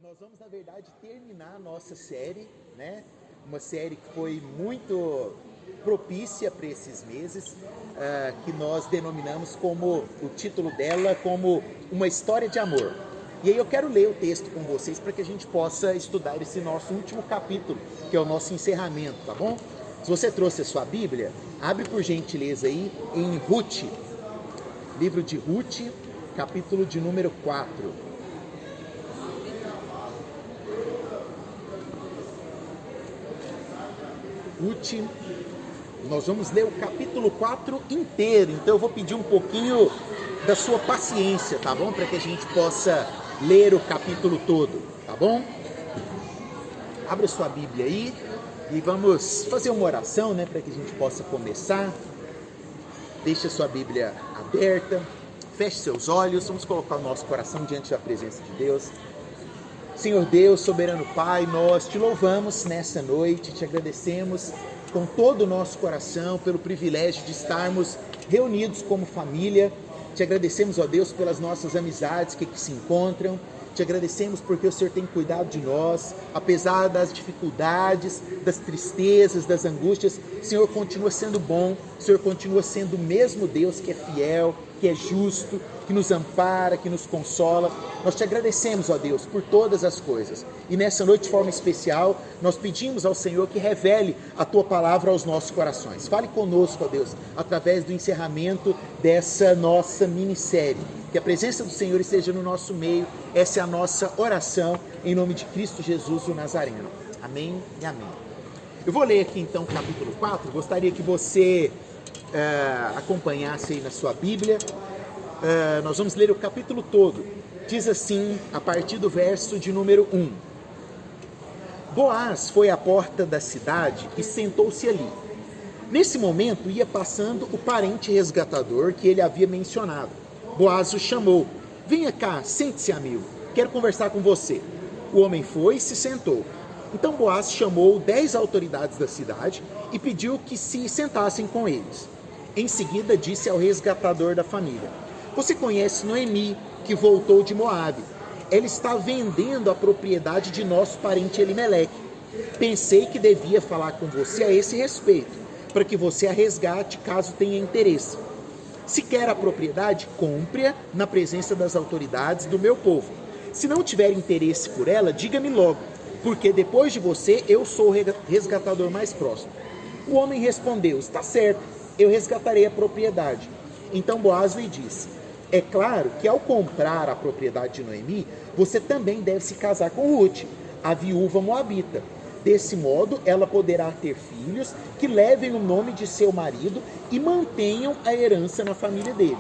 Nós vamos, na verdade, terminar a nossa série, né? Uma série que foi muito propícia para esses meses, que nós denominamos como, o título dela, como Uma História de Amor. E aí eu quero ler o texto com vocês para que a gente possa estudar esse nosso último capítulo, que é o nosso encerramento, tá bom? Se você trouxe a sua Bíblia, abre por gentileza aí em Ruth, livro de Ruth, capítulo de número 4. Ruth, nós vamos ler o capítulo 4 inteiro, então eu vou pedir um pouquinho da sua paciência, tá bom? Para que a gente possa ler o capítulo todo, tá bom? Abra sua Bíblia aí e vamos fazer uma oração, né? Para que a gente possa começar. Deixe a sua Bíblia aberta, feche seus olhos, vamos colocar o nosso coração diante da presença de Deus. Senhor Deus, soberano Pai, nós te louvamos nessa noite, te agradecemos com todo o nosso coração pelo privilégio de estarmos reunidos como família. Te agradecemos, ó Deus, pelas nossas amizades que aqui se encontram. Te agradecemos porque o Senhor tem cuidado de nós, apesar das dificuldades, das tristezas, das angústias. O Senhor continua sendo bom, o Senhor continua sendo o mesmo Deus que é fiel, que é justo, que nos ampara, que nos consola. Nós te agradecemos, ó Deus, por todas as coisas. E nessa noite, de forma especial, nós pedimos ao Senhor que revele a Tua palavra aos nossos corações. Fale conosco, ó Deus, através do encerramento dessa nossa minissérie. Que a presença do Senhor esteja no nosso meio. Essa é a nossa oração, em nome de Cristo Jesus, o Nazareno. Amém e amém. Eu vou ler aqui então o capítulo 4. Gostaria que você acompanhasse aí na sua Bíblia. Nós vamos ler o capítulo todo. Diz assim, a partir do verso de número 1. Boaz foi à porta da cidade e sentou-se ali. Nesse momento ia passando o parente resgatador que ele havia mencionado. Boaz o chamou. Venha cá, sente-se, amigo. Quero conversar com você. O homem foi e se sentou. Então Boaz chamou 10 autoridades da cidade e pediu que se sentassem com eles. Em seguida disse ao resgatador da família: Você conhece Noemi, que voltou de Moabe. Ela está vendendo a propriedade de nosso parente Elimeleque. Pensei que devia falar com você a esse respeito, para que você a resgate caso tenha interesse. Se quer a propriedade, compre-a na presença das autoridades do meu povo. Se não tiver interesse por ela, diga-me logo, porque depois de você eu sou o resgatador mais próximo. O homem respondeu: Está certo, eu resgatarei a propriedade. Então Boaz lhe disse: É claro que ao comprar a propriedade de Noemi, você também deve se casar com Ruth, a viúva moabita. Desse modo, ela poderá ter filhos que levem o nome de seu marido e mantenham a herança na família dele.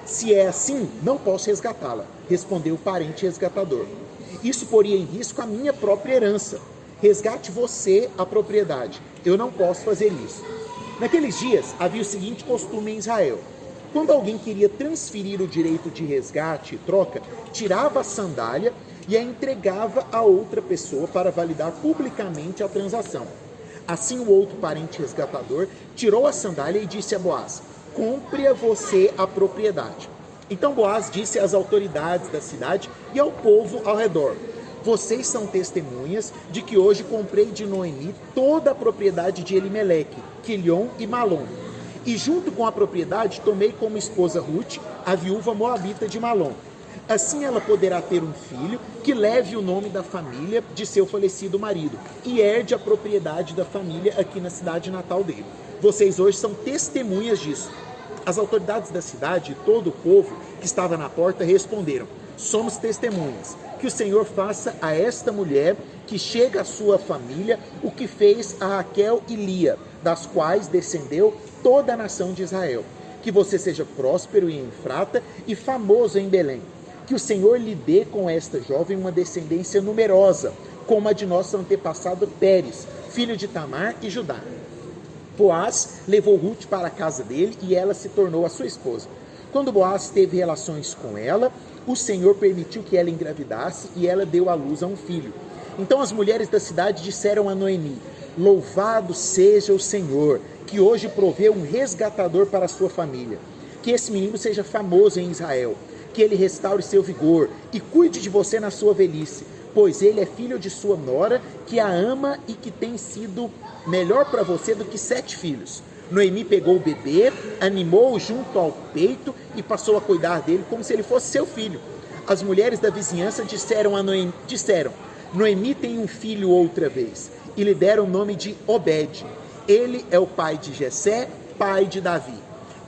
Se é assim, não posso resgatá-la, respondeu o parente resgatador. Isso poria em risco a minha própria herança. Resgate você a propriedade. Eu não posso fazer isso. Naqueles dias, havia o seguinte costume em Israel. Quando alguém queria transferir o direito de resgate e troca, tirava a sandália e a entregava a outra pessoa para validar publicamente a transação. Assim, o outro parente resgatador tirou a sandália e disse a Boaz: Compre-a você a propriedade. Então Boaz disse às autoridades da cidade e ao povo ao redor: Vocês são testemunhas de que hoje comprei de Noemi toda a propriedade de Elimeleque, Quilion e Malom. E junto com a propriedade tomei como esposa Ruth, a viúva moabita de Malom. Assim ela poderá ter um filho que leve o nome da família de seu falecido marido e herde a propriedade da família aqui na cidade natal dele. Vocês hoje são testemunhas disso. As autoridades da cidade e todo o povo que estava na porta responderam: Somos testemunhas. Que o Senhor faça a esta mulher que chega à sua família o que fez a Raquel e Lia, das quais descendeu toda a nação de Israel. Que você seja próspero em Efrata e famoso em Belém. Que o Senhor lhe dê com esta jovem uma descendência numerosa, como a de nosso antepassado Pérez, filho de Tamar e Judá. Boaz levou Ruth para a casa dele e ela se tornou a sua esposa. Quando Boaz teve relações com ela, o Senhor permitiu que ela engravidasse e ela deu à luz a um filho. Então as mulheres da cidade disseram a Noemi: Louvado seja o Senhor, que hoje proveu um resgatador para a sua família. Que esse menino seja famoso em Israel. que ele restaure seu vigor e cuide de você na sua velhice, pois ele é filho de sua nora, que a ama e que tem sido melhor para você do que 7 filhos. Noemi pegou o bebê, animou-o junto ao peito e passou a cuidar dele como se ele fosse seu filho. As mulheres da vizinhança disseram a Noemi, Noemi tem um filho outra vez, e lhe deram o nome de Obed. Ele é o pai de Jessé, pai de Davi.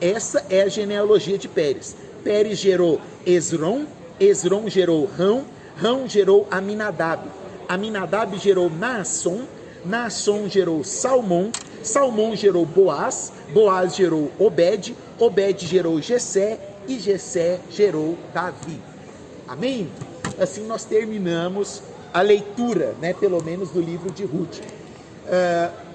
Essa é a genealogia de Pérez. Pérez gerou Esrom, Esrom gerou Rão, Rão gerou Aminadab, Aminadab gerou Naasson, Naasson gerou Salmão, Salmão gerou Boaz, Boaz gerou Obed, Obed gerou Jessé e Jessé gerou Davi. Amém? Assim nós terminamos a leitura, né, pelo menos do livro de Ruth.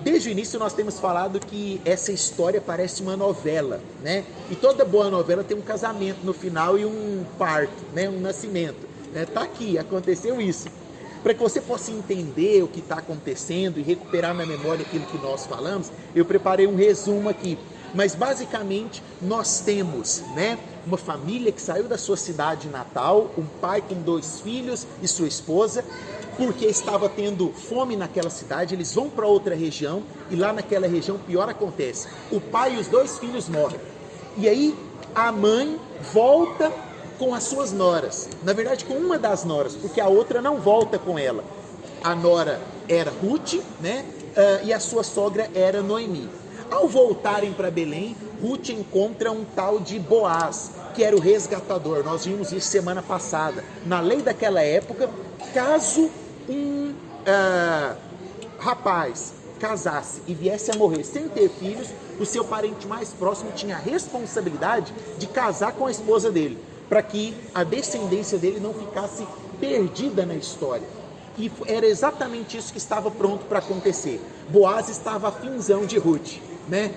Desde o início nós temos falado que essa história parece uma novela, né? E toda boa novela tem um casamento no final e um parto, né, um nascimento. Tá aqui, aconteceu isso. Para que você possa entender o que está acontecendo e recuperar na memória aquilo que nós falamos, eu preparei um resumo aqui. Mas basicamente nós temos, né, uma família que saiu da sua cidade natal, um pai com 2 filhos e sua esposa, porque estava tendo fome naquela cidade. Eles vão para outra região e lá naquela região o pior acontece. O pai e os 2 filhos morrem. E aí a mãe volta com as suas noras, na verdade com uma das noras, porque a outra não volta com ela. A nora era Ruth, né? E a sua sogra era Noemi. Ao voltarem para Belém, Ruth encontra um tal de Boaz, que era o resgatador. Nós vimos isso semana passada. Na lei daquela época, caso um rapaz casasse e viesse a morrer sem ter filhos, o seu parente mais próximo tinha a responsabilidade de casar com a esposa dele, para que a descendência dele não ficasse perdida na história. E era exatamente isso que estava pronto para acontecer. Boaz estava afinzão de Ruth, né?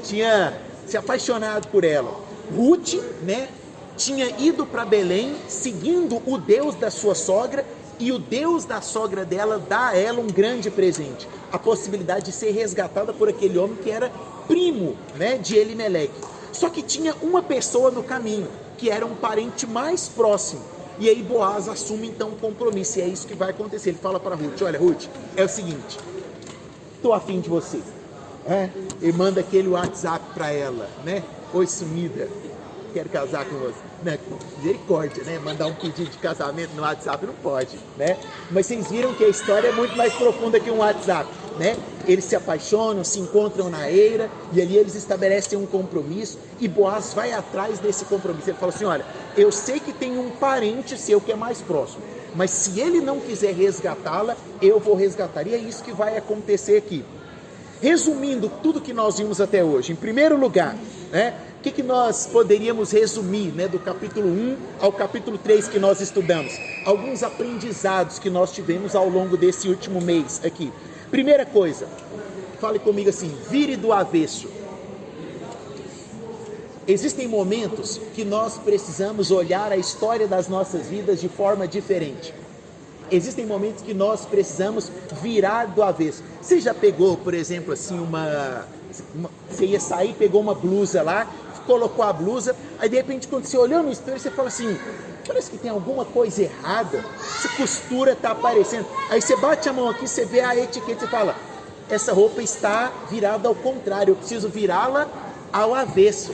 Tinha se apaixonado por ela. Ruth, né, tinha ido para Belém seguindo o Deus da sua sogra, e o Deus da sogra dela dá a ela um grande presente, a possibilidade de ser resgatada por aquele homem que era primo, né, de Elimeleque. Só que tinha uma pessoa no caminho, que era um parente mais próximo. E aí Boaz assume então um compromisso, e é isso que vai acontecer. Ele fala para Ruth, olha Ruth, é o seguinte, estou afim de você. Ele manda aquele WhatsApp para ela, né? Oi sumida, quero casar com você. Né? Misericórdia, né? Mandar um pedido de casamento no WhatsApp não pode, né? Mas vocês viram que a história é muito mais profunda que um WhatsApp, né? Eles se apaixonam, se encontram na eira, e ali eles estabelecem um compromisso, e Boaz vai atrás desse compromisso. Ele fala assim, olha, eu sei que tem um parente seu que é mais próximo, mas se ele não quiser resgatá-la, eu vou resgatar. E é isso que vai acontecer aqui. Resumindo tudo que nós vimos até hoje, em primeiro lugar, né, o que nós poderíamos resumir, né, do capítulo 1 ao capítulo 3 que nós estudamos? Alguns aprendizados que nós tivemos ao longo desse último mês aqui. Primeira coisa, fale comigo assim, vire do avesso. Existem momentos que nós precisamos olhar a história das nossas vidas de forma diferente. Existem momentos que nós precisamos virar do avesso. Você já pegou, por exemplo, assim, você ia sair, pegou uma blusa lá, colocou a blusa, aí de repente quando você olhou no espelho, você fala assim, parece que tem alguma coisa errada, essa costura está aparecendo. Aí você bate a mão aqui, você vê a etiqueta e fala, essa roupa está virada ao contrário, eu preciso virá-la ao avesso.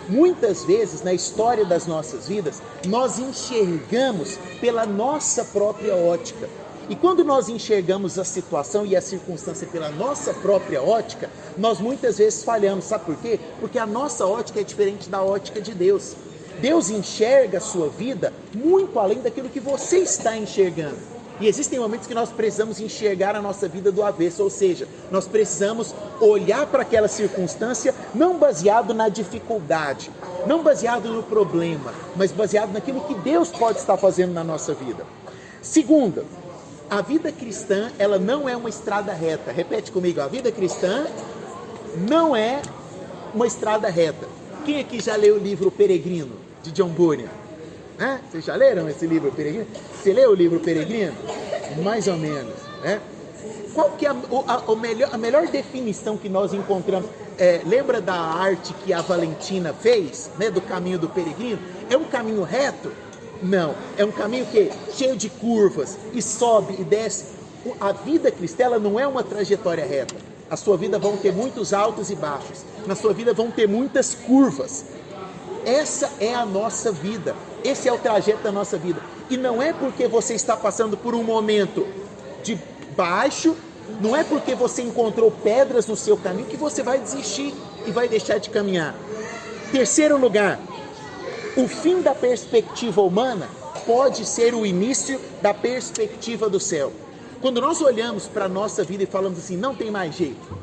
Muitas vezes na história das nossas vidas, nós enxergamos pela nossa própria ótica. E quando nós enxergamos a situação e a circunstância pela nossa própria ótica, nós muitas vezes falhamos. Sabe por quê? Porque a nossa ótica é diferente da ótica de Deus. Deus enxerga a sua vida muito além daquilo que você está enxergando. E existem momentos que nós precisamos enxergar a nossa vida do avesso, ou seja, nós precisamos olhar para aquela circunstância não baseado na dificuldade, não baseado no problema, mas baseado naquilo que Deus pode estar fazendo na nossa vida. Segunda, a vida cristã, ela não é uma estrada reta. Repete comigo, a vida cristã não é uma estrada reta. Quem aqui já leu o livro Peregrino, de John Bunyan? Vocês já leram esse livro Peregrino? Você leu o livro Peregrino? Mais ou menos, né? Qual que é a melhor definição que nós encontramos? lembra da arte que a Valentina fez, né, do caminho do peregrino? É um caminho reto? Não, é um caminho cheio de curvas, e sobe e desce. A vida cristã ela não é uma trajetória reta. A sua vida vão ter muitos altos e baixos. Na sua vida vão ter muitas curvas. Essa é a nossa vida. Esse é o trajeto da nossa vida. E não é porque você está passando por um momento de baixo, não é porque você encontrou pedras no seu caminho que você vai desistir e vai deixar de caminhar. Terceiro lugar, o fim da perspectiva humana pode ser o início da perspectiva do céu. Quando nós olhamos para a nossa vida e falamos assim, não tem mais jeito,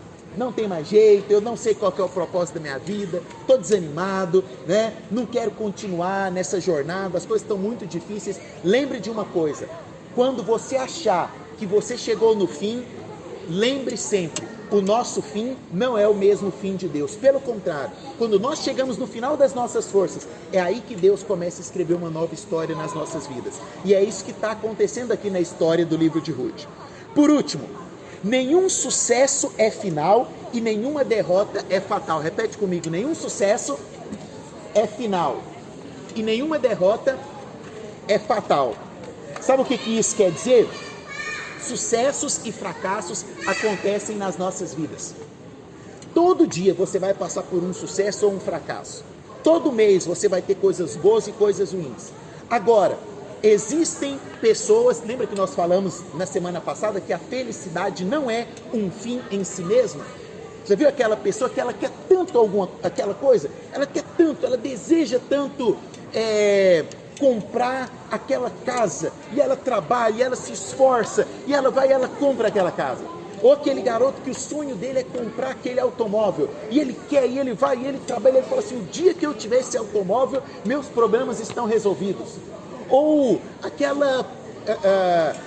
eu não sei qual que é o propósito da minha vida, estou desanimado, né? Não quero continuar nessa jornada, as coisas estão muito difíceis. Lembre de uma coisa, quando você achar que você chegou no fim, lembre sempre, o nosso fim não é o mesmo fim de Deus. Pelo contrário, quando nós chegamos no final das nossas forças, é aí que Deus começa a escrever uma nova história nas nossas vidas. E é isso que está acontecendo aqui na história do livro de Ruth. Por último, nenhum sucesso é final e nenhuma derrota é fatal. Repete comigo, nenhum sucesso é final e nenhuma derrota é fatal. Sabe o que isso quer dizer? Sucessos e fracassos acontecem nas nossas vidas. Todo dia você vai passar por um sucesso ou um fracasso. Todo mês você vai ter coisas boas e coisas ruins. Agora, existem pessoas, lembra que nós falamos na semana passada que a felicidade não é um fim em si mesma? Já viu aquela pessoa que ela quer tanto aquela coisa? Ela quer tanto, ela deseja tanto comprar aquela casa, e ela trabalha, e ela se esforça, e ela vai e ela compra aquela casa. Ou aquele garoto que o sonho dele é comprar aquele automóvel, e ele quer, e ele vai, e ele trabalha, e ele fala assim, o dia que eu tiver esse automóvel, meus problemas estão resolvidos. Ou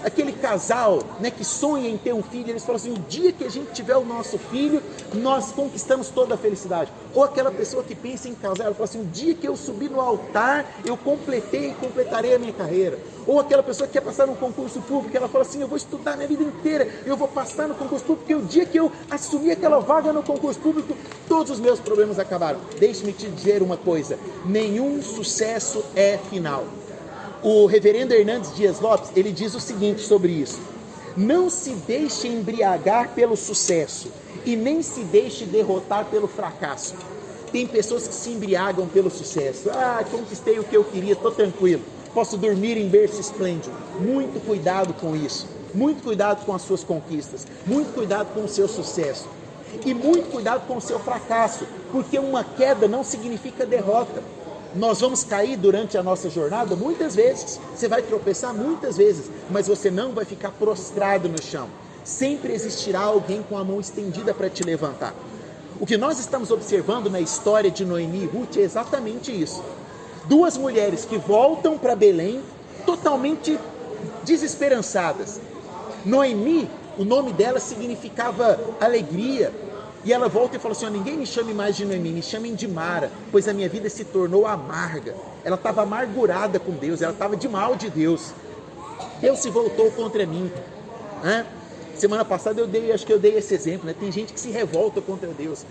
aquele casal, né, que sonha em ter um filho, eles falam assim, o dia que a gente tiver o nosso filho, nós conquistamos toda a felicidade. Ou aquela pessoa que pensa em casar, ela fala assim, o dia que eu subir no altar, eu completarei a minha carreira. Ou aquela pessoa que quer passar num concurso público, ela fala assim, eu vou estudar minha vida inteira, eu vou passar no concurso público, porque o dia que eu assumir aquela vaga no concurso público, todos os meus problemas acabaram. Deixe-me te dizer uma coisa, nenhum sucesso é final. O reverendo Hernandes Dias Lopes, ele diz o seguinte sobre isso: não se deixe embriagar pelo sucesso e nem se deixe derrotar pelo fracasso. Tem pessoas que se embriagam pelo sucesso. Conquistei o que eu queria, estou tranquilo, posso dormir em berço esplêndido. Muito cuidado com isso, muito cuidado com as suas conquistas, muito cuidado com o seu sucesso e muito cuidado com o seu fracasso, porque uma queda não significa derrota. Nós vamos cair durante a nossa jornada muitas vezes, você vai tropeçar muitas vezes, mas você não vai ficar prostrado no chão. Sempre existirá alguém com a mão estendida para te levantar. O que nós estamos observando na história de Noemi e Ruth é exatamente isso. Duas mulheres que voltam para Belém totalmente desesperançadas. Noemi, o nome dela significava alegria. E ela volta e fala assim, ninguém me chame mais de Noemi, me chamem de Mara, pois a minha vida se tornou amarga. Ela estava amargurada com Deus, ela estava de mal de Deus. Deus se voltou contra mim. Semana passada eu dei esse exemplo, né? Tem gente que se revolta contra Deus.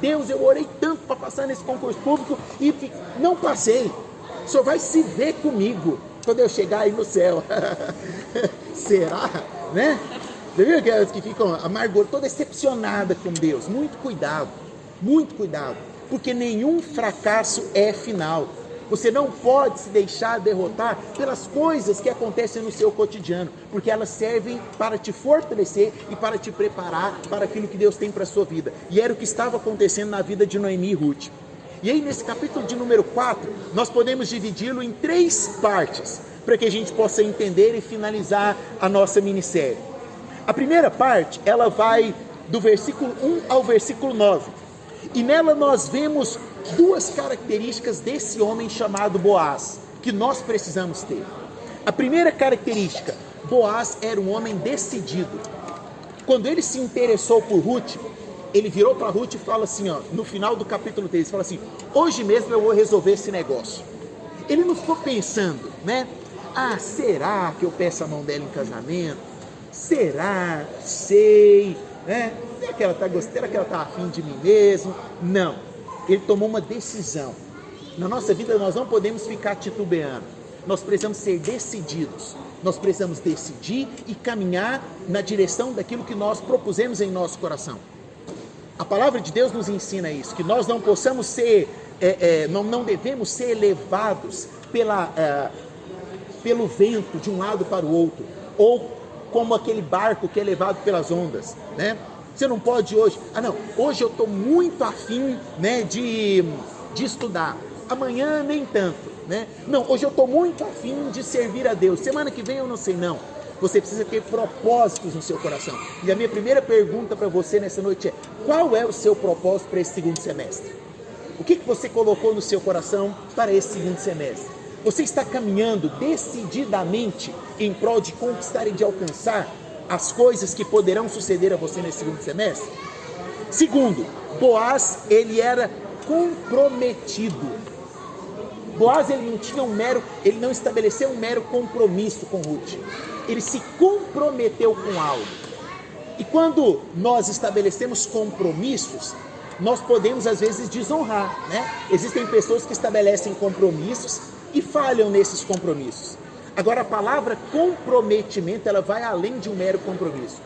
Deus, eu orei tanto para passar nesse concurso público e não passei. O senhor vai se ver comigo quando eu chegar aí no céu. Será? Né? Você viu aquelas que ficam amarguradas, toda decepcionada com Deus? Muito cuidado, porque nenhum fracasso é final. Você não pode se deixar derrotar pelas coisas que acontecem no seu cotidiano, porque elas servem para te fortalecer e para te preparar para aquilo que Deus tem para a sua vida. E era o que estava acontecendo na vida de Noemi e Ruth. E aí nesse capítulo de número 4, nós podemos dividi-lo em 3 partes, para que a gente possa entender e finalizar a nossa minissérie. A primeira parte, ela vai do versículo 1 ao versículo 9. E nela nós vemos 2 características desse homem chamado Boaz, que nós precisamos ter. A primeira característica, Boaz era um homem decidido. Quando ele se interessou por Ruth, ele virou para Ruth e fala assim, no final do capítulo 3, ele fala assim, hoje mesmo eu vou resolver esse negócio. Ele não ficou pensando, né? Será que eu peço a mão dela em casamento? Será? Sei. né? Não é que ela está gostando, que ela está afim de mim mesmo. Não. Ele tomou uma decisão. Na nossa vida nós não podemos ficar titubeando. Nós precisamos ser decididos. Nós precisamos decidir e caminhar na direção daquilo que nós propusemos em nosso coração. A palavra de Deus nos ensina isso, que nós não possamos ser, não devemos ser levados pelo vento de um lado para o outro, ou como aquele barco que é levado pelas ondas, né? Você não pode hoje, hoje eu estou muito afim, né, de estudar, amanhã nem tanto, né? Não, hoje eu estou muito afim de servir a Deus, semana que vem eu não sei, não. Você precisa ter propósitos no seu coração. E a minha primeira pergunta para você nessa noite é: qual é o seu propósito para esse segundo semestre? O que você colocou no seu coração para esse segundo semestre? Você está caminhando decididamente em prol de conquistar e de alcançar as coisas que poderão suceder a você nesse segundo semestre? Segundo, Boaz, ele era comprometido. Boaz, ele não estabeleceu um mero compromisso com Ruth. Ele se comprometeu com algo. E quando nós estabelecemos compromissos, nós podemos às vezes desonrar, né? Existem pessoas que estabelecem compromissos e falham nesses compromissos. Agora, a palavra comprometimento, ela vai além de um mero compromisso.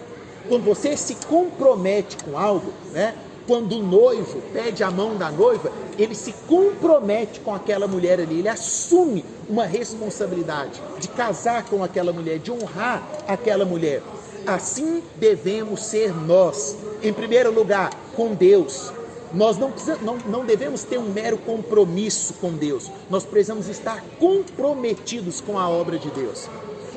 Quando você se compromete com algo, né? Quando o noivo pede a mão da noiva, ele se compromete com aquela mulher ali, ele assume uma responsabilidade de casar com aquela mulher, de honrar aquela mulher. Assim devemos ser nós. Em primeiro lugar, com Deus. Nós não devemos ter um mero compromisso com Deus. Nós precisamos estar comprometidos com a obra de Deus.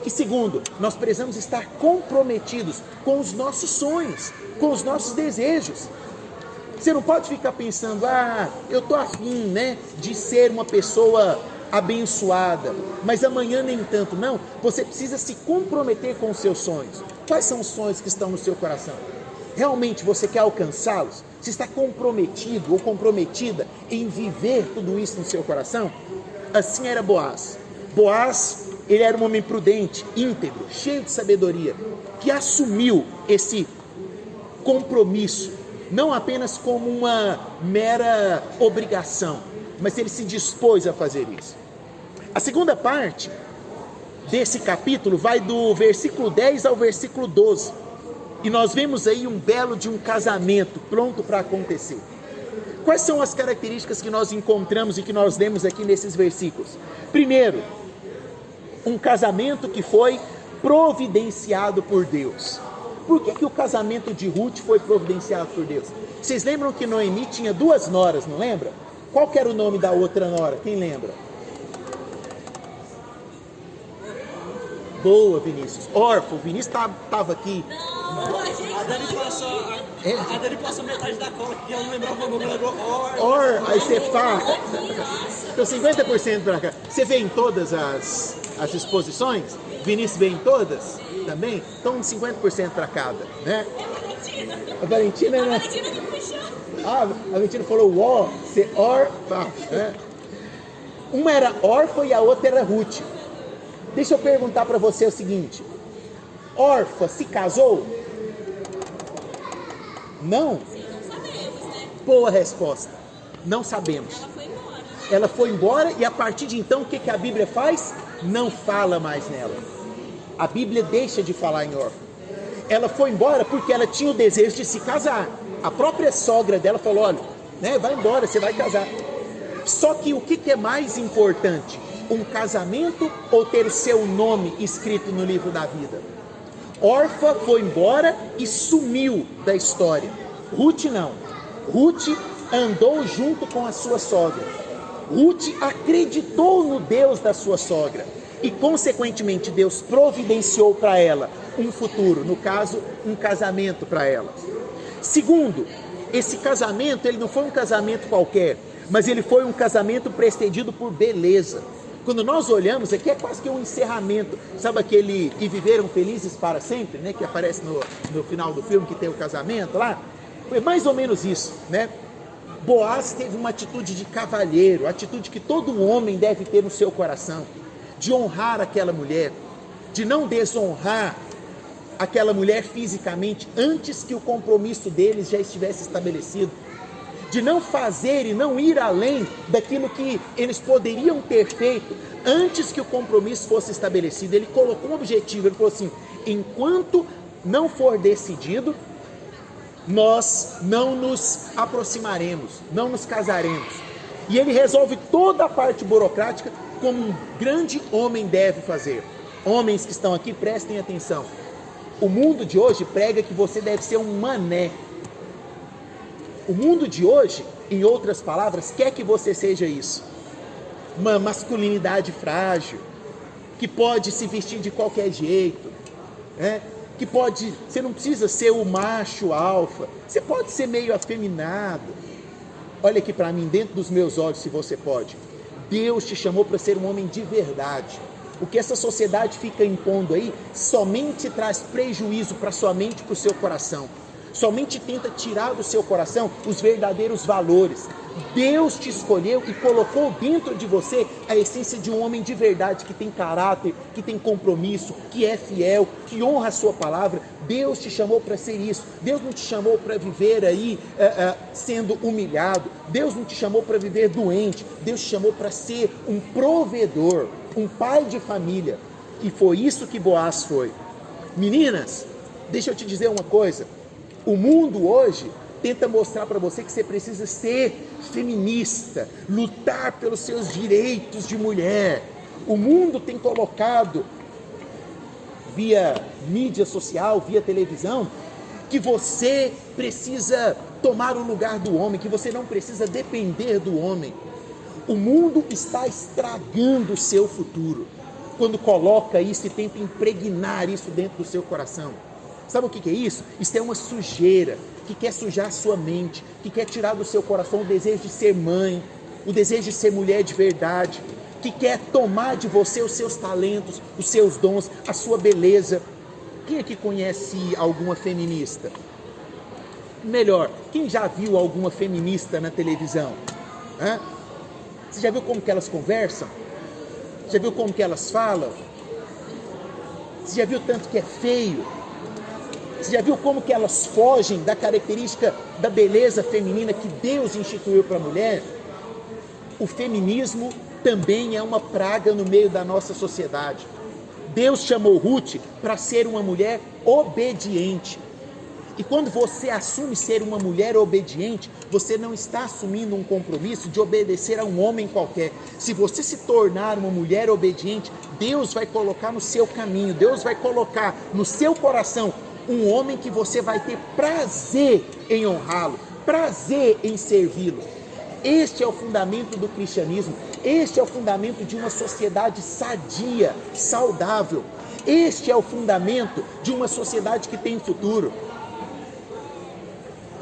E segundo, nós precisamos estar comprometidos com os nossos sonhos, com os nossos desejos. Você não pode ficar pensando, eu estou afim, né, de ser uma pessoa abençoada, mas amanhã nem tanto. Não, você precisa se comprometer com os seus sonhos. Quais são os sonhos que estão no seu coração? Realmente você quer alcançá-los? Você está comprometido ou comprometida em viver tudo isso no seu coração? Assim era Boaz. Boaz, ele era um homem prudente, íntegro, cheio de sabedoria, que assumiu esse compromisso, não apenas como uma mera obrigação, mas ele se dispôs a fazer isso. A segunda parte desse capítulo vai do versículo 10 ao versículo 12. E nós vemos aí um belo de um casamento pronto para acontecer. Quais são as características que nós encontramos e que nós lemos aqui nesses versículos? Primeiro, um casamento que foi providenciado por Deus. Por que o casamento de Ruth foi providenciado por Deus? Vocês lembram que Noemi tinha 2 noras, não lembra? Qual que era o nome da outra nora? Quem lembra? Boa, Vinícius. Orfa, o Vinícius estava aqui. Não, a Dani passou metade da cola, que eu não lembrava o nome, ela lembrou aí você fala. Então 50% para cá. Você vê em todas as exposições? Vinícius vê em todas também? Então 50% para cada, né? A Valentina, né? A Valentina falou você orfa, né? Uma era órfã e a outra era Ruth. Deixa eu perguntar para você o seguinte: Orfa se casou? Não? Boa resposta. Não sabemos. Ela foi embora e a partir de então o que a Bíblia faz? Não fala mais nela. A Bíblia deixa de falar em órfã. Ela foi embora porque ela tinha o desejo de se casar. A própria sogra dela falou: olha, né, vai embora, você vai casar. Só que o que é mais importante? Um casamento ou ter o seu nome escrito no livro da vida? Orfa foi embora e sumiu da história. Ruth não. Ruth andou junto com a sua sogra. Ruth acreditou no Deus da sua sogra. E consequentemente Deus providenciou para ela um futuro, no caso, um casamento para ela. Segundo, esse casamento, ele não foi um casamento qualquer, mas ele foi um casamento precedido por beleza. Quando nós olhamos aqui, é quase que um encerramento. Sabe aquele "E viveram felizes para sempre", né? Que aparece no final do filme, que tem o casamento lá? Foi mais ou menos isso, né? Boaz teve uma atitude de cavalheiro, atitude que todo homem deve ter no seu coração, de honrar aquela mulher, de não desonrar aquela mulher fisicamente antes que o compromisso deles já estivesse estabelecido, de não fazer e não ir além daquilo que eles poderiam ter feito antes que o compromisso fosse estabelecido. Ele colocou um objetivo, ele falou assim: enquanto não for decidido, nós não nos aproximaremos, não nos casaremos. E ele resolve toda a parte burocrática como um grande homem deve fazer. Homens que estão aqui, prestem atenção. O mundo de hoje prega que você deve ser um mané. O mundo de hoje, em outras palavras, quer que você seja isso. Uma masculinidade frágil, que pode se vestir de qualquer jeito, né? Que pode, você não precisa ser o macho alfa, você pode ser meio afeminado. Olha aqui para mim, dentro dos meus olhos, se você pode. Deus te chamou para ser um homem de verdade. O que essa sociedade fica impondo aí somente traz prejuízo para sua mente e para o seu coração. Somente tenta tirar do seu coração os verdadeiros valores. Deus te escolheu e colocou dentro de você a essência de um homem de verdade, que tem caráter, que tem compromisso, que é fiel, que honra a sua palavra. Deus te chamou para ser isso. Deus não te chamou para viver aí sendo humilhado. Deus não te chamou para viver doente. Deus te chamou para ser um provedor, um pai de família. E foi isso que Boaz foi. Meninas, deixa eu te dizer uma coisa. O mundo hoje tenta mostrar para você que você precisa ser feminista, lutar pelos seus direitos de mulher. O mundo tem colocado, via mídia social, via televisão, que você precisa tomar o lugar do homem, que você não precisa depender do homem. O mundo está estragando o seu futuro quando coloca isso e tenta impregnar isso dentro do seu coração. Sabe o que é isso? Isso é uma sujeira que quer sujar a sua mente, que quer tirar do seu coração o desejo de ser mãe, o desejo de ser mulher de verdade, que quer tomar de você os seus talentos, os seus dons, a sua beleza. Quem aqui conhece alguma feminista? Melhor, quem já viu alguma feminista na televisão? Você já viu como que elas conversam? Já viu como que elas falam? Você já viu tanto que é feio? Você já viu como que elas fogem da característica da beleza feminina que Deus instituiu para a mulher? O feminismo também é uma praga no meio da nossa sociedade. Deus chamou Ruth para ser uma mulher obediente. E quando você assume ser uma mulher obediente, você não está assumindo um compromisso de obedecer a um homem qualquer. Se você se tornar uma mulher obediente, Deus vai colocar no seu caminho, Deus vai colocar no seu coração um homem que você vai ter prazer em honrá-lo, prazer em servi-lo. Este é o fundamento do cristianismo, este é o fundamento de uma sociedade sadia, saudável. Este é o fundamento de uma sociedade que tem futuro.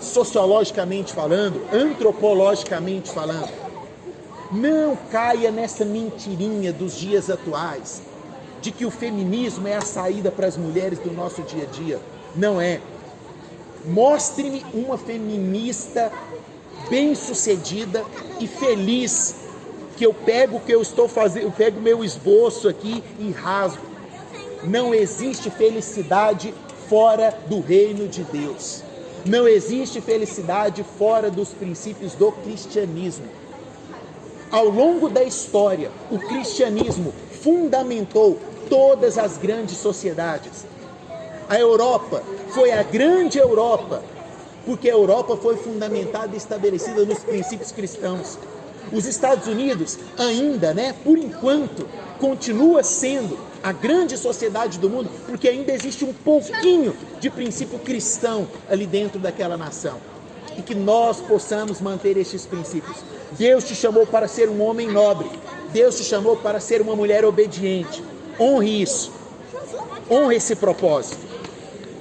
Sociologicamente falando, antropologicamente falando, não caia nessa mentirinha dos dias atuais, de que o feminismo é a saída para as mulheres do nosso dia a dia. Não é. Mostre-me uma feminista bem-sucedida e feliz, que eu pego o que eu estou fazendo, eu pego meu esboço aqui e rasgo. Não existe felicidade fora do reino de Deus. Não existe felicidade fora dos princípios do cristianismo. Ao longo da história, o cristianismo fundamentou todas as grandes sociedades. A Europa foi a grande Europa, porque a Europa foi fundamentada e estabelecida nos princípios cristãos. Os Estados Unidos ainda, por enquanto, continua sendo a grande sociedade do mundo, porque ainda existe um pouquinho de princípio cristão ali dentro daquela nação. E que nós possamos manter estes princípios. Deus te chamou para ser um homem nobre. Deus te chamou para ser uma mulher obediente. Honre isso. Honre esse propósito.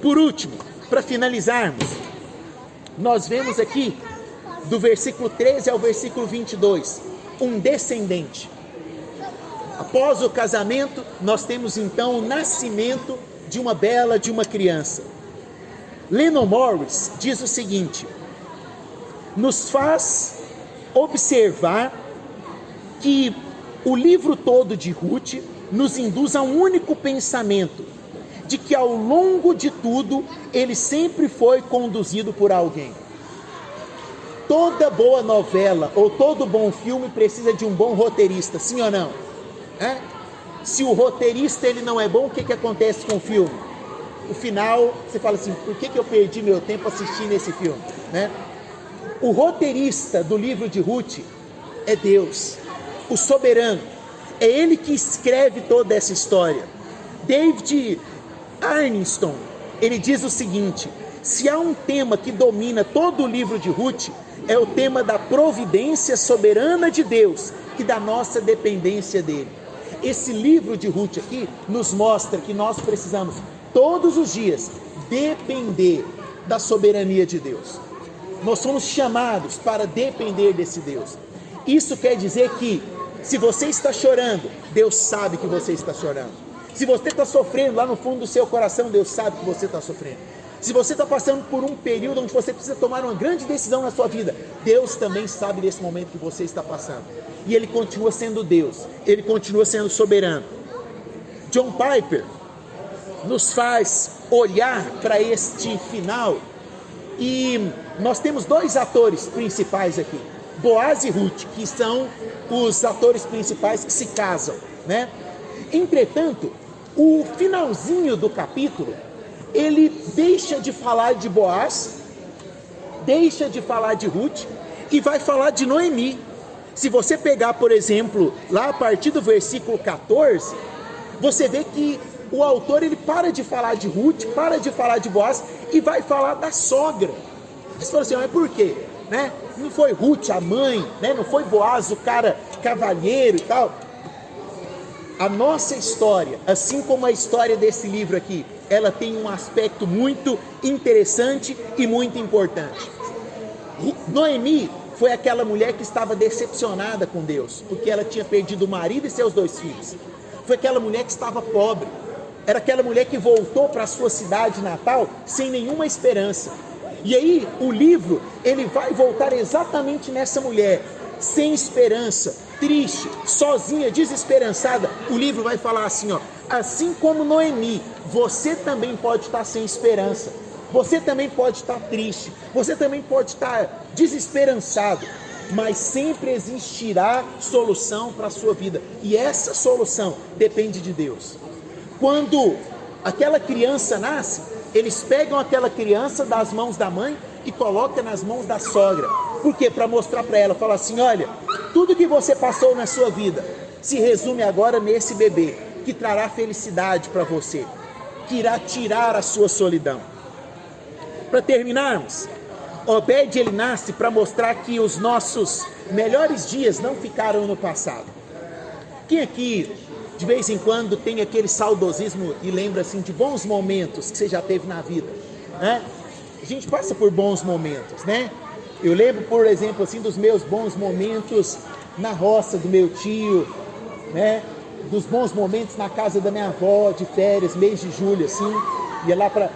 Por último, para finalizarmos, nós vemos aqui, do versículo 13 ao versículo 22, um descendente. Após o casamento, nós temos então o nascimento de uma criança. Lennon Morris diz o seguinte: nos faz observar que o livro todo de Ruth nos induz a um único pensamento, de que ao longo de tudo, ele sempre foi conduzido por alguém. Toda boa novela ou todo bom filme precisa de um bom roteirista, sim ou não? Se o roteirista ele não é bom, o que acontece com o filme? O final, você fala assim, por que eu perdi meu tempo assistindo esse filme? O roteirista do livro de Ruth é Deus, o soberano. É ele que escreve toda essa história. David Arneson, ele diz o seguinte: se há um tema que domina todo o livro de Ruth, é o tema da providência soberana de Deus e da nossa dependência dele. Esse livro de Ruth aqui nos mostra que nós precisamos todos os dias depender da soberania de Deus. Nós somos chamados para depender desse Deus. Isso quer dizer que se você está chorando, Deus sabe que você está chorando. Se você está sofrendo lá no fundo do seu coração, Deus sabe que você está sofrendo. Se você está passando por um período onde você precisa tomar uma grande decisão na sua vida, Deus também sabe desse momento que você está passando. E Ele continua sendo Deus, Ele continua sendo soberano. John Piper nos faz olhar para este final, e nós temos dois atores principais aqui, Boaz e Ruth, que são os atores principais que se casam, né? Entretanto, o finalzinho do capítulo, ele deixa de falar de Boaz, deixa de falar de Ruth e vai falar de Noemi. Se você pegar, por exemplo, lá a partir do versículo 14, você vê que o autor ele para de falar de Ruth, para de falar de Boaz e vai falar da sogra. Você fala assim, mas por quê? Né? Não foi Ruth a mãe, né? Não foi Boaz o cara cavalheiro e tal. A nossa história, assim como a história desse livro aqui, ela tem um aspecto muito interessante e muito importante. Noemi foi aquela mulher que estava decepcionada com Deus, porque ela tinha perdido o marido e seus 2 filhos. Foi aquela mulher que estava pobre. Era aquela mulher que voltou para a sua cidade natal sem nenhuma esperança. E aí o livro, ele vai voltar exatamente nessa mulher, sem esperança, triste, sozinha, desesperançada. O livro vai falar assim, ó: assim como Noemi, você também pode estar sem esperança, você também pode estar triste, você também pode estar desesperançado, mas sempre existirá solução para a sua vida, e essa solução depende de Deus. Quando aquela criança nasce, eles pegam aquela criança das mãos da mãe e colocam nas mãos da sogra. Por quê? Para mostrar para ela, falar assim, olha, tudo que você passou na sua vida se resume agora nesse bebê, que trará felicidade para você, que irá tirar a sua solidão. Para terminarmos, Obed ele nasce para mostrar que os nossos melhores dias não ficaram no passado. Quem aqui, de vez em quando, tem aquele saudosismo e lembra assim de bons momentos que você já teve na vida, né? A gente passa por bons momentos, né? Eu lembro, por exemplo, assim, dos meus bons momentos na roça do meu tio, né? Dos bons momentos na casa da minha avó, de férias, mês de julho, assim, ia lá para...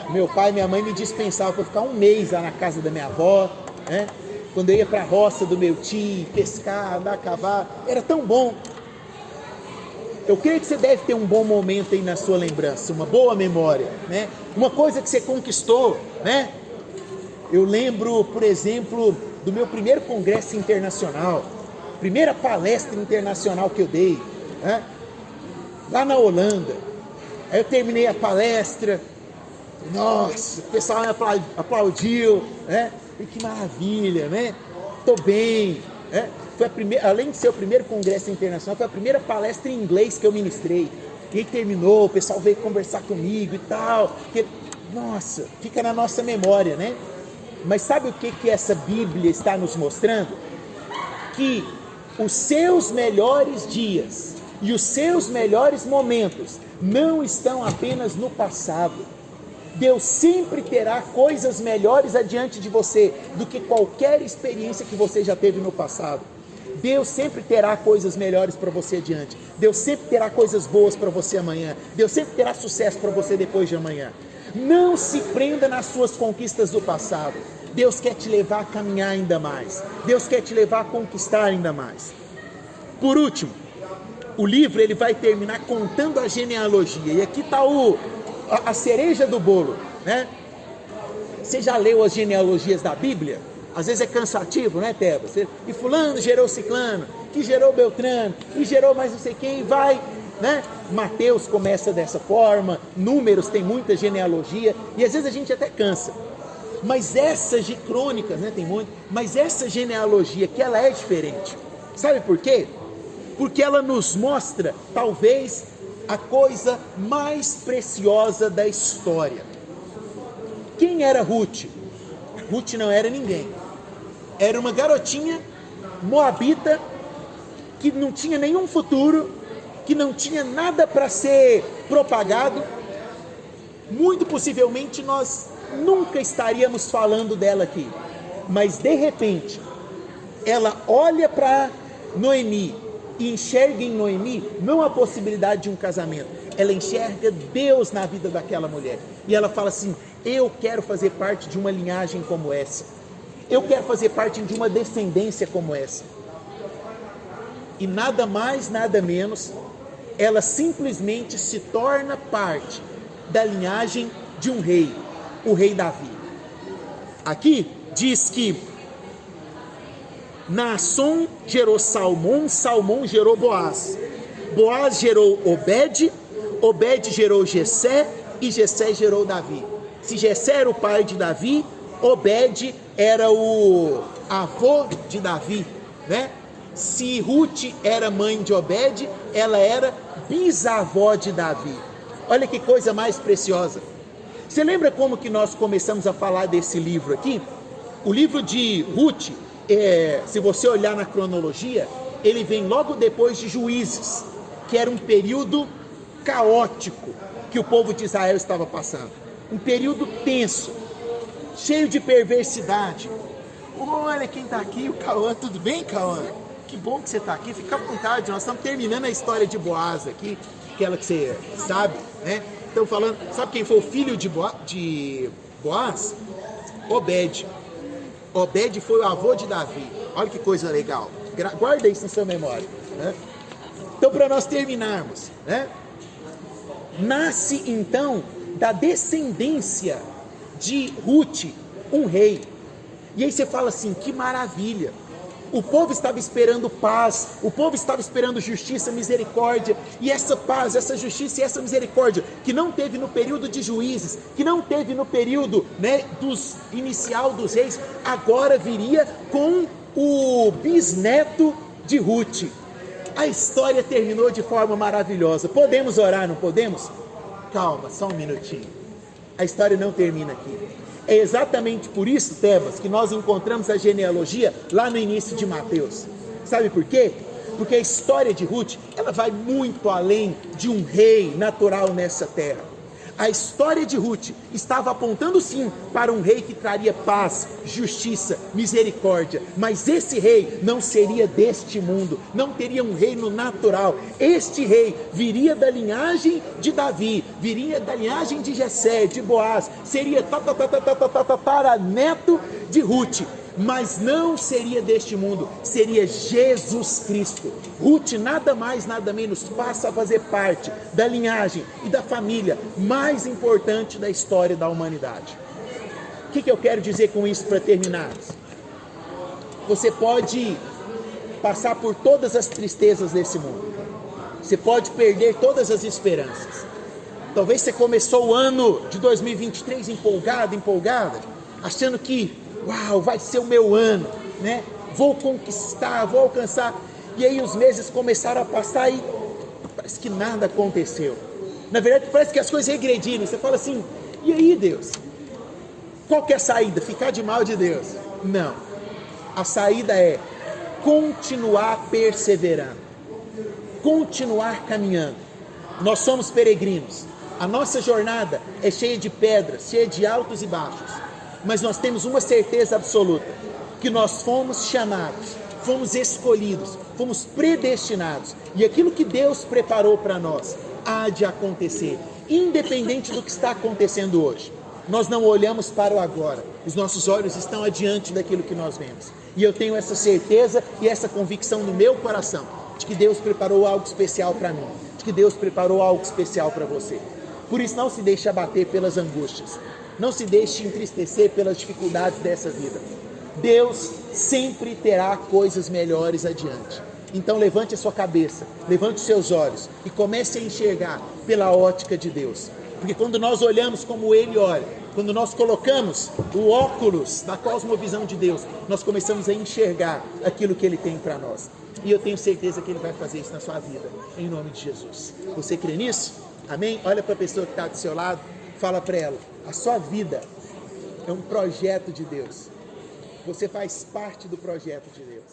Meu pai e minha mãe me dispensavam para ficar um mês lá na casa da minha avó, né? Quando eu ia para a roça do meu tio, pescar, andar a cavalo, era tão bom. Eu creio que você deve ter um bom momento aí na sua lembrança, uma boa memória, né? Uma coisa que você conquistou, né? Eu lembro, por exemplo, do meu primeiro congresso internacional, primeira palestra internacional que eu dei, né? Lá na Holanda. Aí eu terminei a palestra, nossa, o pessoal me aplaudiu, né? E que maravilha, né? Tô bem, né? Foi a primeira, além de ser o primeiro congresso internacional, foi a primeira palestra em inglês que eu ministrei. E aí terminou, o pessoal veio conversar comigo e tal. Porque, nossa, fica na nossa memória, né? Mas sabe o que essa Bíblia está nos mostrando? Que os seus melhores dias e os seus melhores momentos não estão apenas no passado. Deus sempre terá coisas melhores adiante de você do que qualquer experiência que você já teve no passado. Deus sempre terá coisas melhores para você adiante. Deus sempre terá coisas boas para você amanhã. Deus sempre terá sucesso para você depois de amanhã. Não se prenda nas suas conquistas do passado. Deus quer te levar a caminhar ainda mais. Deus quer te levar a conquistar ainda mais. Por último, o livro ele vai terminar contando a genealogia. E aqui está a cereja do bolo, né? Você já leu as genealogias da Bíblia? Às vezes é cansativo, né, Tebas? E fulano gerou ciclano, que gerou Beltrano, e gerou mais não sei quem, vai, né? Mateus começa dessa forma, Números tem muita genealogia, e às vezes a gente até cansa. Mas essa de Crônicas, né, tem muito, mas essa genealogia que ela é diferente. Sabe por quê? Porque ela nos mostra, talvez, a coisa mais preciosa da história. Quem era Ruth? Ruth não era ninguém. Era uma garotinha moabita que não tinha nenhum futuro, que não tinha nada para ser propagado. Muito possivelmente nós nunca estaríamos falando dela aqui. Mas de repente, ela olha para Noemi e enxerga em Noemi não a possibilidade de um casamento. Ela enxerga Deus na vida daquela mulher. E ela fala assim: eu quero fazer parte de uma linhagem como essa. Eu quero fazer parte de uma descendência como essa. E nada mais, nada menos, ela simplesmente se torna parte da linhagem de um rei, o rei Davi. Aqui diz que Naasson gerou Salmão, Salmão gerou Boaz, Boaz gerou Obed, Obed gerou Jessé e Jessé gerou Davi. Se Jessé era o pai de Davi, Obed era o avô de Davi, né? Se Ruth era mãe de Obed, ela era bisavó de Davi. Olha que coisa mais preciosa. Você lembra como que nós começamos a falar desse livro aqui? O livro de Ruth, se você olhar na cronologia, ele vem logo depois de Juízes, que era um período caótico que o povo de Israel estava passando. Um período tenso, cheio de perversidade. Olha quem está aqui, o Cauã. Tudo bem, Cauã? Que bom que você está aqui, fica à vontade. Nós estamos terminando a história de Boaz aqui, aquela que você sabe, né? Estamos falando, sabe quem foi o filho de Boaz? Obed. Obed foi o avô de Davi. Olha que coisa legal, guarda isso na sua memória, né? Então, para nós terminarmos, né? Nasce então da descendência de Ruth um rei. E aí você fala assim: que maravilha! O povo estava esperando paz, o povo estava esperando justiça, misericórdia, e essa paz, essa justiça e essa misericórdia, que não teve no período de Juízes, que não teve no período, né, inicial dos reis, agora viria com o bisneto de Ruth. A história terminou de forma maravilhosa. Podemos orar, não podemos? Calma, só um minutinho. A história não termina aqui. É exatamente por isso, Tebas, que nós encontramos a genealogia lá no início de Mateus. Sabe por quê? Porque a história de Ruth, ela vai muito além de um rei natural nessa terra. A história de Ruth estava apontando sim para um rei que traria paz, justiça, misericórdia. Mas esse rei não seria deste mundo, não teria um reino natural. Este rei viria da linhagem de viria da linhagem de Jessé, de Boaz, seria neto de Ruth. Mas não seria deste mundo, seria Jesus Cristo. Ruth nada mais, nada menos passa a fazer parte da linhagem e da família mais importante da história da humanidade. O que eu quero dizer com isso para terminarmos? Você pode passar por todas as tristezas desse mundo, você pode perder todas as esperanças. Talvez você começou o ano de 2023 empolgada, achando que uau, vai ser o meu ano, né? Vou conquistar, vou alcançar. E aí os meses começaram a passar e parece que nada aconteceu. Na verdade, parece que as coisas regrediram. Você fala assim: e aí, Deus? Qual que é a saída? Ficar de mal de Deus? Não. A saída é continuar perseverando, continuar caminhando. Nós somos peregrinos. A nossa jornada é cheia de pedras, cheia de altos e baixos. Mas nós temos uma certeza absoluta, que nós fomos chamados, fomos escolhidos, fomos predestinados, e aquilo que Deus preparou para nós há de acontecer, independente do que está acontecendo hoje. Nós não olhamos para o agora, os nossos olhos estão adiante daquilo que nós vemos, e eu tenho essa certeza e essa convicção no meu coração, de que Deus preparou algo especial para mim, de que Deus preparou algo especial para você. Por isso, não se deixe abater pelas angústias, não se deixe entristecer pelas dificuldades dessa vida. Deus sempre terá coisas melhores adiante. Então levante a sua cabeça, levante os seus olhos e comece a enxergar pela ótica de Deus. Porque quando nós olhamos como Ele olha, quando nós colocamos o óculos da cosmovisão de Deus, nós começamos a enxergar aquilo que Ele tem para nós. E eu tenho certeza que Ele vai fazer isso na sua vida, em nome de Jesus. Você crê nisso? Amém? Olha para a pessoa que está do seu lado, fala para ela, a sua vida é um projeto de Deus. Você faz parte do projeto de Deus.